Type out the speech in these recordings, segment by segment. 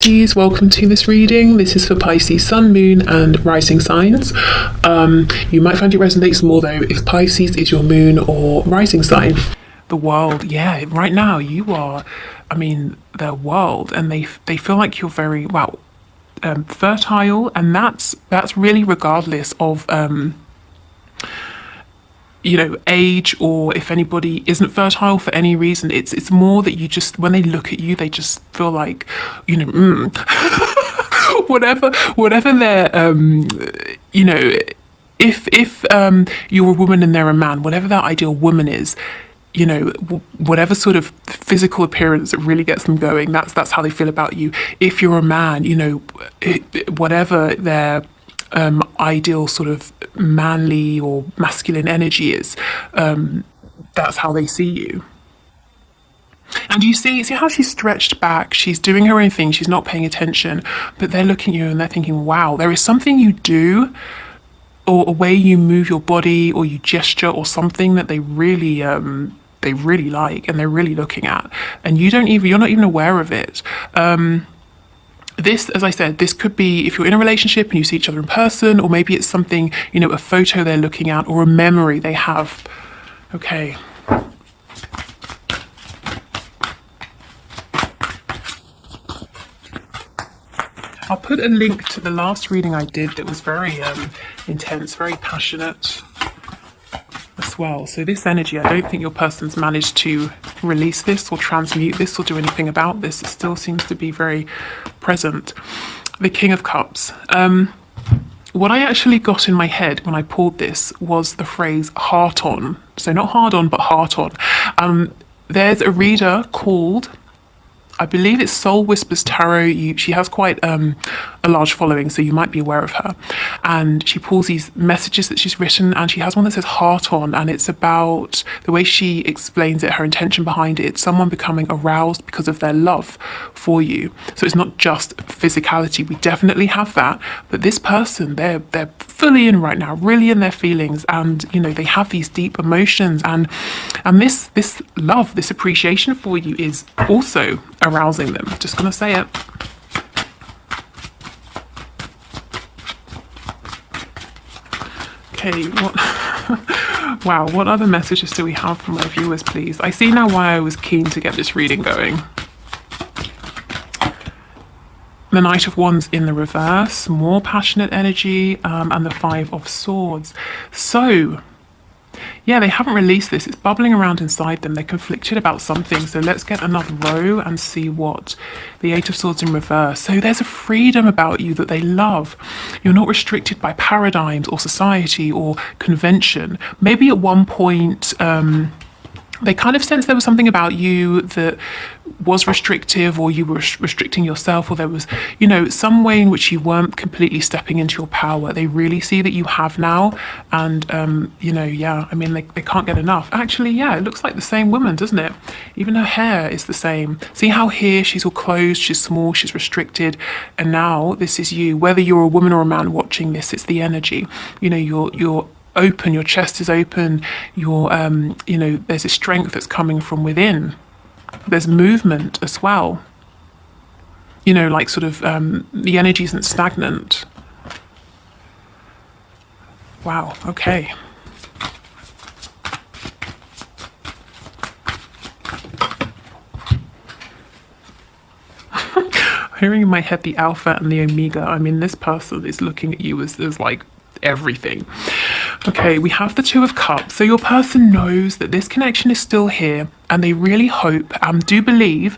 Pisces, welcome to this reading. This is for Pisces Sun, Moon and Rising signs. You might find it resonates more though if Pisces is your moon or rising sign. The world, yeah, right now you are, their world, and they feel like you're very, fertile, and that's really regardless of age, or if anybody isn't fertile for any reason. It's more that you just, when they look at you, they just feel like, whatever their if you're a woman and they're a man, whatever that ideal woman is, whatever sort of physical appearance that really gets them going, that's how they feel about you. If you're a man, whatever their ideal sort of manly or masculine energy is, that's how they see you. And you see how she's stretched back, she's doing her own thing, she's not paying attention, but they're looking at you and they're thinking, wow, there is something you do, or a way you move your body, or you gesture, or something that they really like, and they're really looking at, and you're not even aware of it. This, as I said, this could be if you're in a relationship and you see each other in person, or maybe it's something, a photo they're looking at, or a memory they have. Okay. I'll put a link to the last reading I did that was very intense, very passionate as well. So this energy, I don't think your person's managed to release this or transmute this or do anything about this. It still seems to be very present. The King of Cups. What I actually got in my head when I pulled this was the phrase heart on. So not hard on, but heart on. There's a reader called, I believe it's Soul Whispers Tarot. She has quite a large following, so you might be aware of her. And she pulls these messages that she's written, and she has one that says heart on, and it's about the way she explains it, her intention behind it. It's someone becoming aroused because of their love for you. So it's not just physicality. We definitely have that, but this person, they're fully in right now, really in their feelings, and they have these deep emotions, and this love, this appreciation for you is also arousing them. Just gonna say it. Okay, wow, what other messages do we have from my viewers, please? I see now why I was keen to get this reading going. The Knight of Wands in the reverse, more passionate energy, and the Five of Swords. So yeah, they haven't released this. It's bubbling around inside them. They're conflicted about something. So let's get another row and see what the Eight of Swords in reverse. So there's a freedom about you that they love. You're not restricted by paradigms or society or convention. Maybe at one point, they kind of sensed there was something about you that was restrictive, or you were restricting yourself, or there was, some way in which you weren't completely stepping into your power. They really see that you have now, and, they can't get enough. Actually, yeah, it looks like the same woman, doesn't it? Even her hair is the same. See how here she's all closed, she's small, she's restricted, and now this is you. Whether you're a woman or a man watching this, it's the energy. You're open, your chest is open, you're there's a strength that's coming from within. There's movement as well, like sort of the energy isn't stagnant. Wow, okay. Hearing in my head the Alpha and the Omega. This person is looking at you as like everything. Okay, we have the Two of Cups. So your person knows that this connection is still here, and they really hope and do believe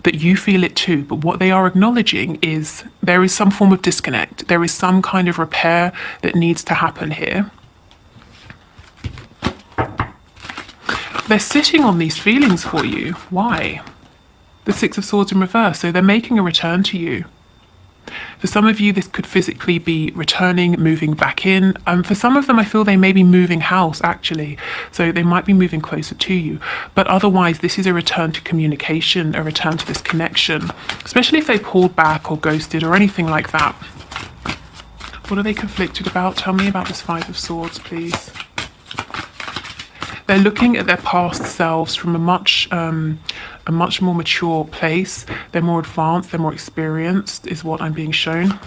that you feel it too. But what they are acknowledging is there is some form of disconnect. There is some kind of repair that needs to happen here. They're sitting on these feelings for you. Why? The Six of Swords in reverse. So they're making a return to you. For some of you, this could physically be returning, moving back in. For some of them, I feel they may be moving house, actually. So they might be moving closer to you. But otherwise, this is a return to communication, a return to this connection, especially if they pulled back or ghosted or anything like that. What are they conflicted about? Tell me about this Five of Swords, please. They're looking at their past selves from a much more mature place. They're more advanced, they're more experienced, is what I'm being shown.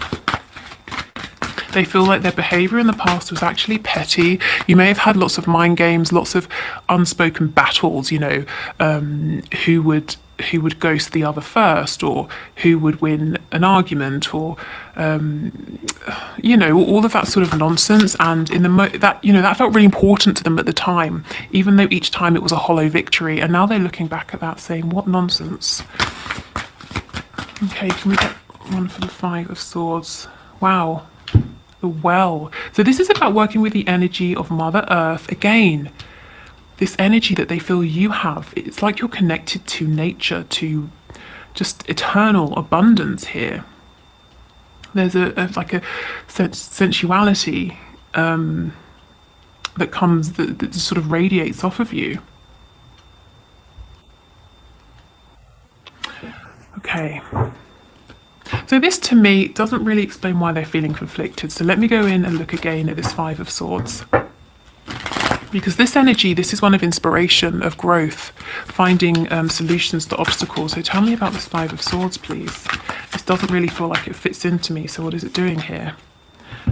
They feel like their behavior in the past was actually petty. You may have had lots of mind games, lots of unspoken battles, you know, who would ghost the other first, or who would win an argument, or you know, all of that sort of nonsense. And in that, you know, that felt really important to them at the time, even though each time it was a hollow victory. And now they're looking back at that saying, what nonsense. Okay, can we get one for the Five of Swords? Wow. The Well. So this is about working with the energy of Mother Earth again. This energy that they feel you have. It's like you're connected to nature, to just eternal abundance here. There's like a sensuality that comes, that sort of radiates off of you. Okay. So this, to me, doesn't really explain why they're feeling conflicted. So let me go in and look again at this Five of Swords. Because this energy, this is one of inspiration, of growth, finding solutions to obstacles. So tell me about this Five of Swords, please. This doesn't really feel like it fits into me. So what is it doing here?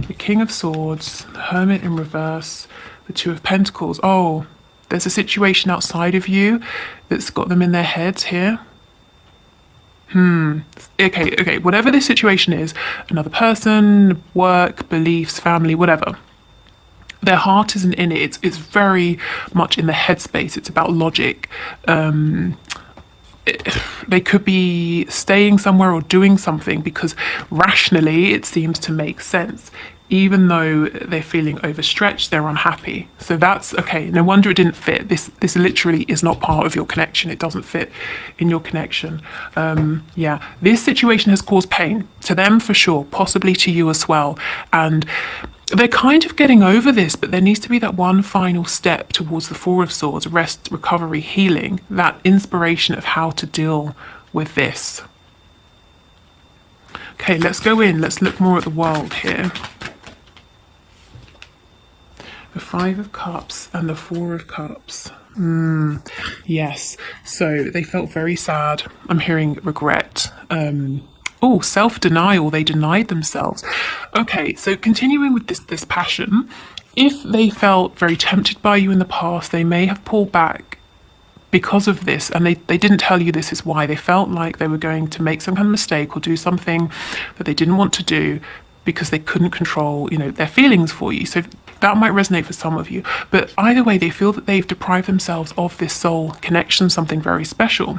The King of Swords, the Hermit in reverse, the Two of Pentacles. Oh, there's a situation outside of you that's got them in their heads here. Okay, whatever this situation is, another person, work, beliefs, family, whatever. Their heart isn't in it. It's very much in the headspace. It's about logic. They could be staying somewhere or doing something because rationally it seems to make sense. Even though they're feeling overstretched, they're unhappy. So that's okay. No wonder it didn't fit. This literally is not part of your connection. It doesn't fit in your connection. Yeah, this situation has caused pain to them for sure, possibly to you as well. And they're kind of getting over this, but there needs to be that one final step towards the Four of Swords: rest, recovery, healing, that inspiration of how to deal with this. Okay, let's go in. Let's look more at the world here. The Five of Cups and the Four of Cups. Yes, so they felt very sad. I'm hearing regret. Oh, self-denial. They denied themselves. Okay, so continuing with this passion, if they felt very tempted by you in the past, they may have pulled back because of this, and they didn't tell you this is why. They felt like they were going to make some kind of mistake or do something that they didn't want to do because they couldn't control, you know, their feelings for you. So that might resonate for some of you. But either way, they feel that they've deprived themselves of this soul connection, something very special.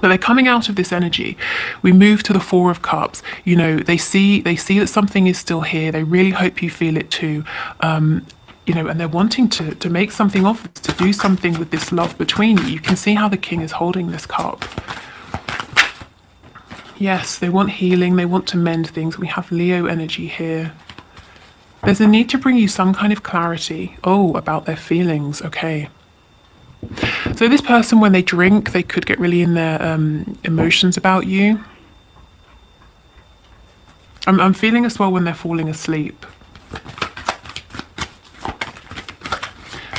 But they're coming out of this energy. We move to the Four of Cups. You know, they see that something is still here. They really hope you feel it too. You know, and they're wanting to make something of this, to do something with this love between you. You can see how the King is holding this cup. Yes, they want healing. They want to mend things. We have Leo energy here. There's a need to bring you some kind of clarity. Oh, about their feelings. Okay. So this person, when they drink, they could get really in their emotions about you. I'm feeling as well when they're falling asleep.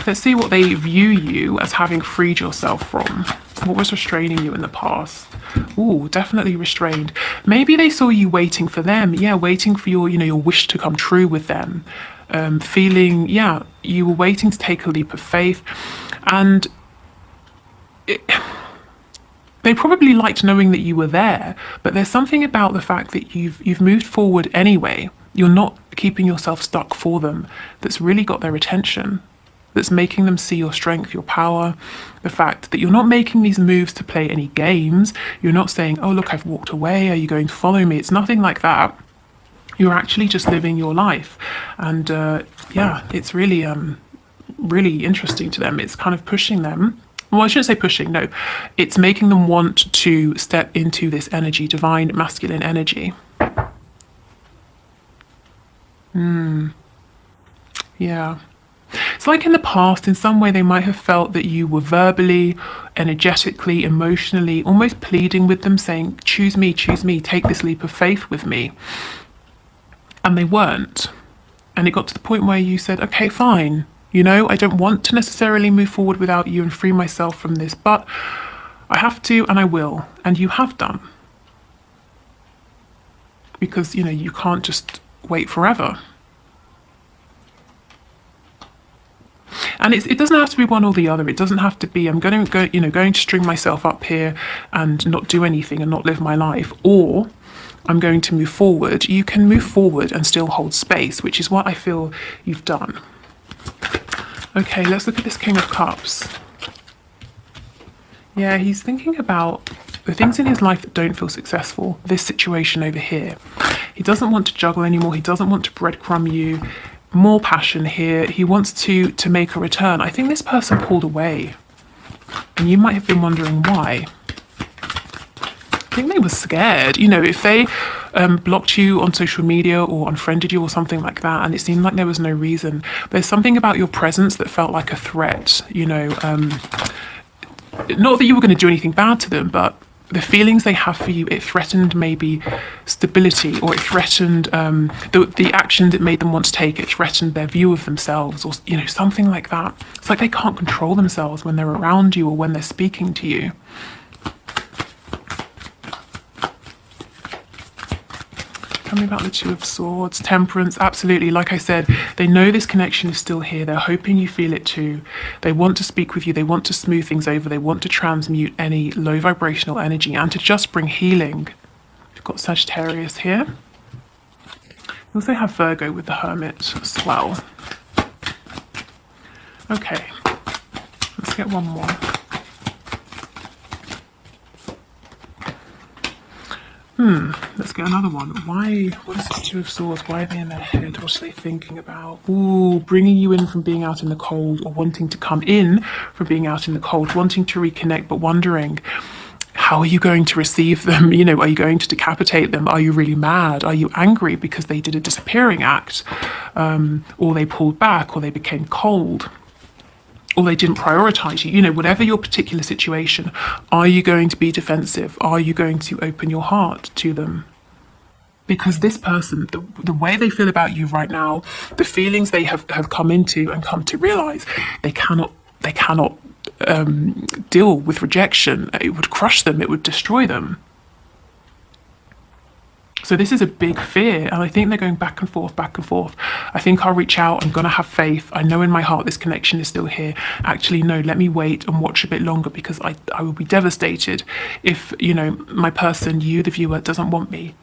Let's see what they view you as having freed yourself from. What was restraining you in the past? Ooh, definitely restrained. Maybe they saw you waiting for them. Yeah, waiting for your, you know, your wish to come true with them. Feeling, yeah, you were waiting to take a leap of faith. And they probably liked knowing that you were there, but there's something about the fact that you've moved forward anyway. You're not keeping yourself stuck for them. That's really got their attention. That's making them see your strength, your power, the fact that you're not making these moves to play any games. You're not saying, oh, look, I've walked away. Are you going to follow me? It's nothing like that. You're actually just living your life. And yeah, it's really, really interesting to them. It's kind of pushing them. Well, I shouldn't say pushing, no. It's making them want to step into this energy, divine masculine energy. Yeah. It's like in the past, in some way, they might have felt that you were verbally, energetically, emotionally, almost pleading with them, saying, choose me, take this leap of faith with me. And they weren't. And it got to the point where you said, okay, fine. You know, I don't want to necessarily move forward without you and free myself from this, but I have to and I will, and you have done. Because, you know, you can't just wait forever. And it doesn't have to be one or the other. It doesn't have to be I'm going to string myself up here and not do anything and not live my life, or I'm going to move forward. You can move forward and still hold space, which is what I feel you've done. Okay, let's look at this King of Cups. Yeah, he's thinking about the things in his life that don't feel successful. This situation over here. He doesn't want to juggle anymore. He doesn't want to breadcrumb you. More passion here. He wants to make a return. I think this person pulled away. And you might have been wondering why. I think they were scared. You know, if they blocked you on social media or unfriended you or something like that, and it seemed like there was no reason, there's something about your presence that felt like a threat, you know. Not that you were going to do anything bad to them, but the feelings they have for you, it threatened maybe stability, or it threatened the actions it made them want to take, it threatened their view of themselves, or, you know, something like that. It's like they can't control themselves when they're around you or when they're speaking to you. Tell me about the Two of Swords. Temperance, absolutely. Like I said, they know this connection is still here. They're hoping you feel it too. They want to speak with you. They want to smooth things over. They want to transmute any low vibrational energy and to just bring healing. We've got Sagittarius here. We also have Virgo with the Hermit as well. Okay, let's get one more. Let's get another one. Why? What is this Two of Swords? Why are they in their head? What are they thinking about? Ooh, bringing you in from being out in the cold, or wanting to come in from being out in the cold, wanting to reconnect, but wondering, how are you going to receive them? You know, are you going to decapitate them? Are you really mad? Are you angry because they did a disappearing act? Or they pulled back, or they became cold? Or they didn't prioritize you, you know, whatever your particular situation, are you going to be defensive? Are you going to open your heart to them? Because this person, the way they feel about you right now, the feelings they have come into and come to realize, they cannot deal with rejection. It would crush them, it would destroy them. So this is a big fear, and I think they're going back and forth, back and forth. I think I'll reach out, I'm going to have faith. I know in my heart this connection is still here. Actually, no, let me wait and watch a bit longer, because I will be devastated if, you know, my person, you, the viewer, doesn't want me.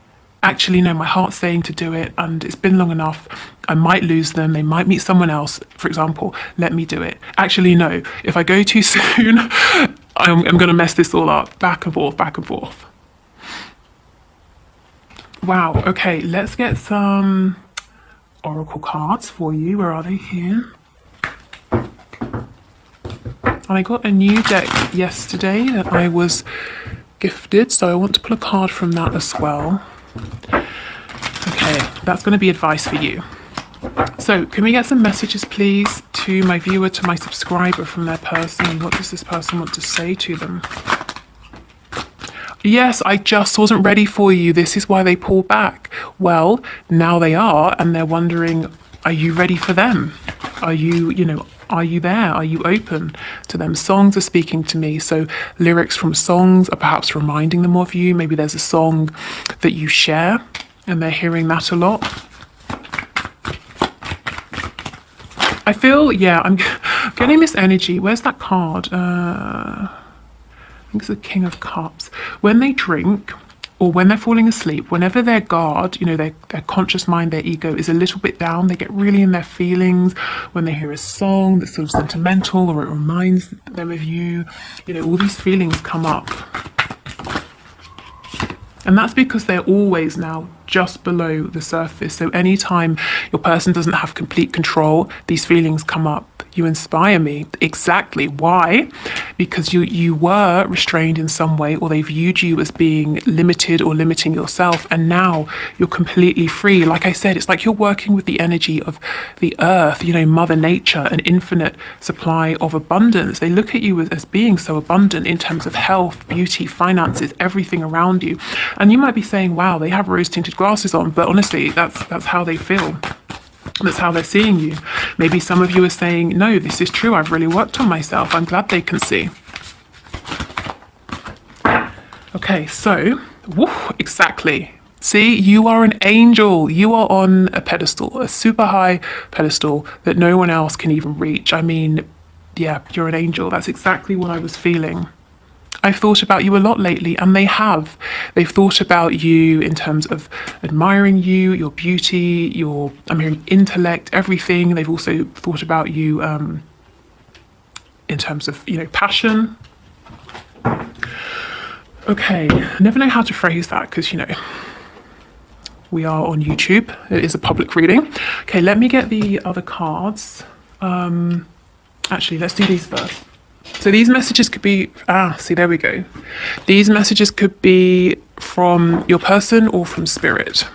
Actually, no, my heart's saying to do it, and it's been long enough. I might lose them. They might meet someone else, for example. Let me do it. Actually, no, if I go too soon, I'm going to mess this all up. Back and forth, back and forth. Wow, okay, let's get some oracle cards for you. Where are they? Here. And I got a new deck yesterday that I was gifted, so I want to pull a card from that as well. Okay, that's going to be advice for you. So, can we get some messages, please, to my viewer, to my subscriber, from their person? What does this person want to say to them? Yes, I just wasn't ready for you. This is why they pulled back. Well, now they are, and they're wondering, are you ready for them? Are you, you know, are you there? Are you open to them? Songs are speaking to me. So lyrics from songs are perhaps reminding them of you. Maybe there's a song that you share and they're hearing that a lot. I feel, yeah, I'm getting this energy. Where's that card? I think it's the King of Cups. When they drink, or when they're falling asleep, whenever their guard, you know, their conscious mind, their ego is a little bit down, they get really in their feelings. When they hear a song that's sort of sentimental, or it reminds them of you, you know, all these feelings come up. And that's because they're always now just below the surface. So anytime your person doesn't have complete control, these feelings come up. You inspire me. Exactly. Why? Because you were restrained in some way, or they viewed you as being limited or limiting yourself, and now you're completely free. Like I said, it's like you're working with the energy of the earth, you know, Mother Nature, an infinite supply of abundance. They look at you as being so abundant in terms of health, beauty, finances, everything around you. And you might be saying, wow, they have rose-tinted glasses on, but honestly, that's how they feel. That's how they're seeing you. Maybe some of you are saying, no, this is true. I've really worked on myself. I'm glad they can see. Okay, so, exactly. See, you are an angel. You are on a pedestal, a super high pedestal that no one else can even reach. I mean, yeah, you're an angel. That's exactly what I was feeling. I've thought about you a lot lately, and they have. They've thought about you in terms of admiring you, your beauty, your, intellect, everything. They've also thought about you in terms of, passion. Okay, I never know how to phrase that because, we are on YouTube. It is a public reading. Okay, let me get the other cards. Actually, let's do these first. So these messages could be, see, there we go. These messages could be from your person or from spirit.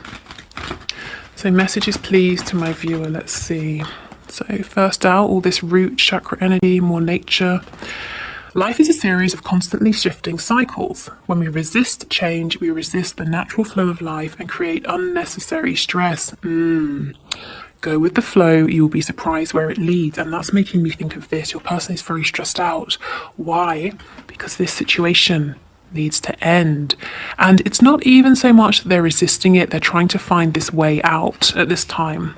So messages, please, to my viewer. Let's see. So first out, all this root chakra energy, more nature. Life is a series of constantly shifting cycles. When we resist change, we resist the natural flow of life and create unnecessary stress. Go with the flow, you'll be surprised where it leads. And that's making me think of this. Your person is very stressed out. Why? Because this situation needs to end. And it's not even so much that they're resisting it, they're trying to find this way out at this time.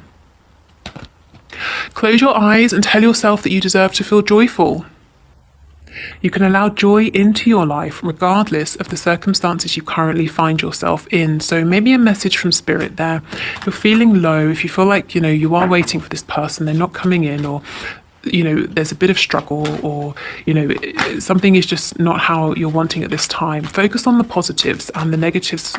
Close your eyes and tell yourself that you deserve to feel joyful. You can allow joy into your life regardless of the circumstances you currently find yourself in. So maybe a message from spirit there. If you're feeling low, if you feel like, you are waiting for this person, they're not coming in, or, there's a bit of struggle, or, something is just not how you're wanting at this time. Focus on the positives, and the negatives,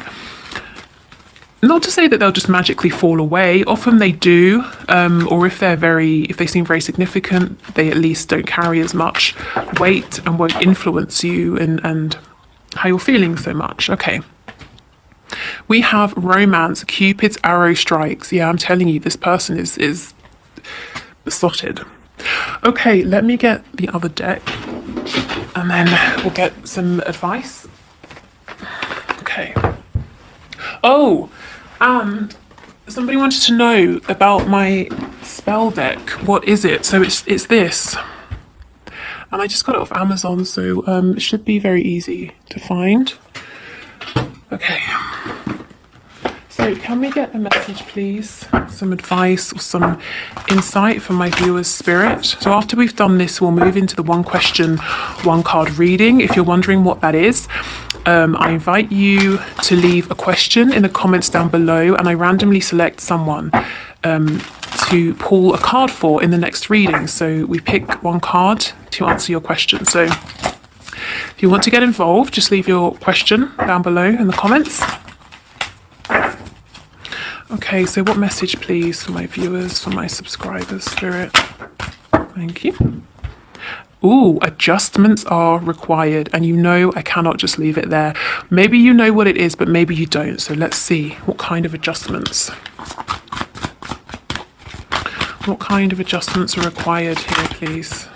not to say that they'll just magically fall away. Often they do, or if they seem very significant, they at least don't carry as much weight and won't influence you and how you're feeling so much. Okay. We have romance, Cupid's arrow strikes. Yeah, I'm telling you, this person is besotted. Okay, let me get the other deck, and then we'll get some advice. Okay. Oh, and somebody wanted to know about my spell deck. What is it? So it's this. And I just got it off Amazon, so it should be very easy to find. Okay. So can we get a message, please? Some advice or some insight from my viewer's spirit. So after we've done this, we'll move into the one question, one card reading. If you're wondering what that is, I invite you to leave a question in the comments down below, and I randomly select someone to pull a card for in the next reading. So we pick one card to answer your question. So if you want to get involved, just leave your question down below in the comments. Okay, so what message, please, for my viewers, for my subscribers, Spirit? Thank you. Ooh, adjustments are required, and I cannot just leave it there. Maybe you know what it is, but maybe you don't. So let's see what kind of adjustments. What kind of adjustments are required here, please?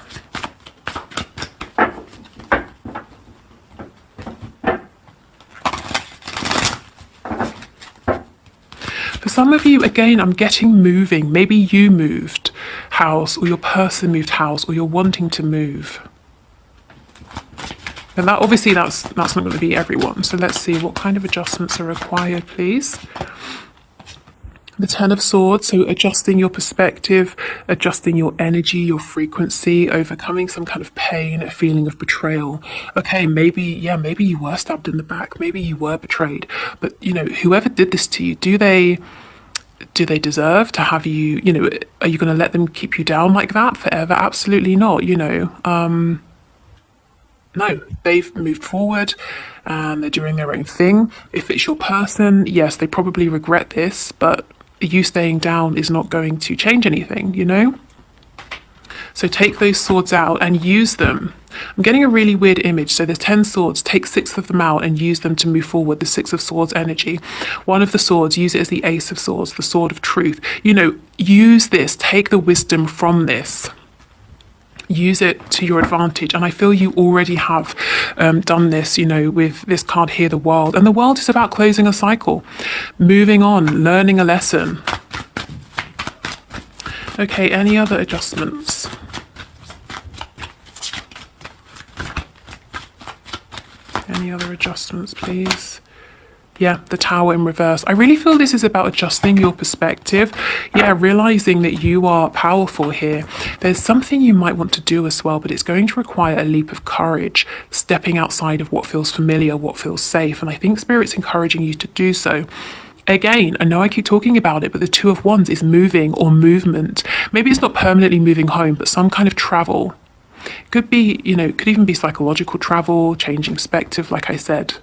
For some of you, again, I'm getting moving. Maybe you moved house, or your person moved house, or you're wanting to move. And that obviously that's not going to be everyone. So let's see what kind of adjustments are required, please. The Ten of Swords, so adjusting your perspective, adjusting your energy, your frequency, overcoming some kind of pain, a feeling of betrayal. Okay, maybe you were stabbed in the back, maybe you were betrayed, but whoever did this to you, do they deserve to have you, are you going to let them keep you down like that forever? Absolutely not, no, they've moved forward and they're doing their own thing. If it's your person, yes, they probably regret this, but you staying down is not going to change anything, So take those swords out and use them. I'm getting a really weird image. So there's 10 swords, take 6 of them out and use them to move forward, the 6 of swords energy. One of the swords, use it as the Ace of Swords, the sword of truth. Use this, take the wisdom from this. Use it to your advantage, and I feel you already have done this, with this card here, the world. And the world is about closing a cycle, moving on, learning a lesson. Okay, any other adjustments? Any other adjustments, please? Yeah, the Tower in reverse. I really feel this is about adjusting your perspective. Yeah, realizing that you are powerful here. There's something you might want to do as well, but it's going to require a leap of courage, stepping outside of what feels familiar, what feels safe. And I think Spirit's encouraging you to do so. Again, I know I keep talking about it, but the Two of Wands is moving or movement. Maybe it's not permanently moving home, but some kind of travel. Could be, you know, could even be psychological travel, changing perspective, like I said.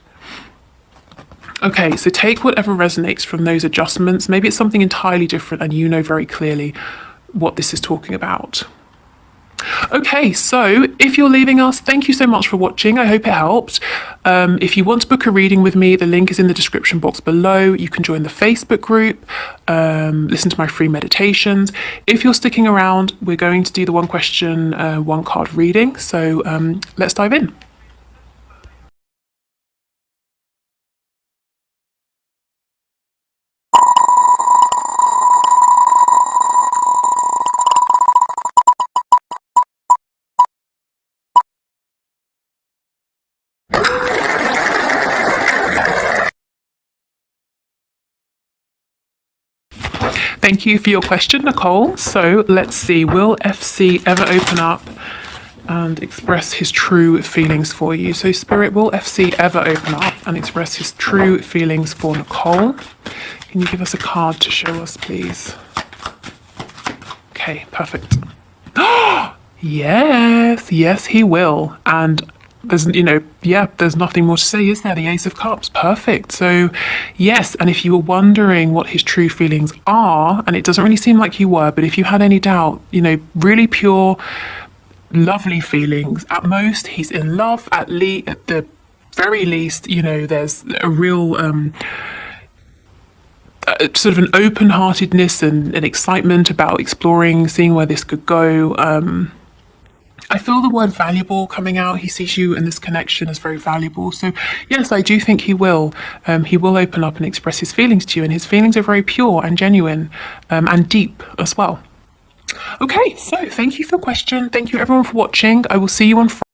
Okay, so take whatever resonates from those adjustments. Maybe it's something entirely different and you know very clearly what this is talking about. Okay, so if you're leaving us, thank you so much for watching. I hope it helped. If you want to book a reading with me, the link is in the description box below. You can join the Facebook group, listen to my free meditations. If you're sticking around, we're going to do the one question, one card reading. So let's dive in. Thank you for your question, Nicole. So let's see, will FC ever open up and express his true feelings for you? So Spirit, will FC ever open up and express his true feelings for Nicole? Can you give us a card to show us, please? Okay, perfect. Yes, yes, he will. And there's, you know, yeah, there's nothing more to say, is there? The Ace of Cups, perfect. So yes, and if you were wondering what his true feelings are, and it doesn't really seem like you were, but if you had any doubt, you know, really pure, lovely feelings. At most, he's in love. At the very least, you know, there's a real sort of an open-heartedness and an excitement about exploring, seeing where this could go. I feel the word valuable coming out. He sees you and this connection as very valuable. So yes, I do think he will. He will open up and express his feelings to you, and his feelings are very pure and genuine and deep as well. Okay, so thank you for the question. Thank you everyone for watching. I will see you on Friday.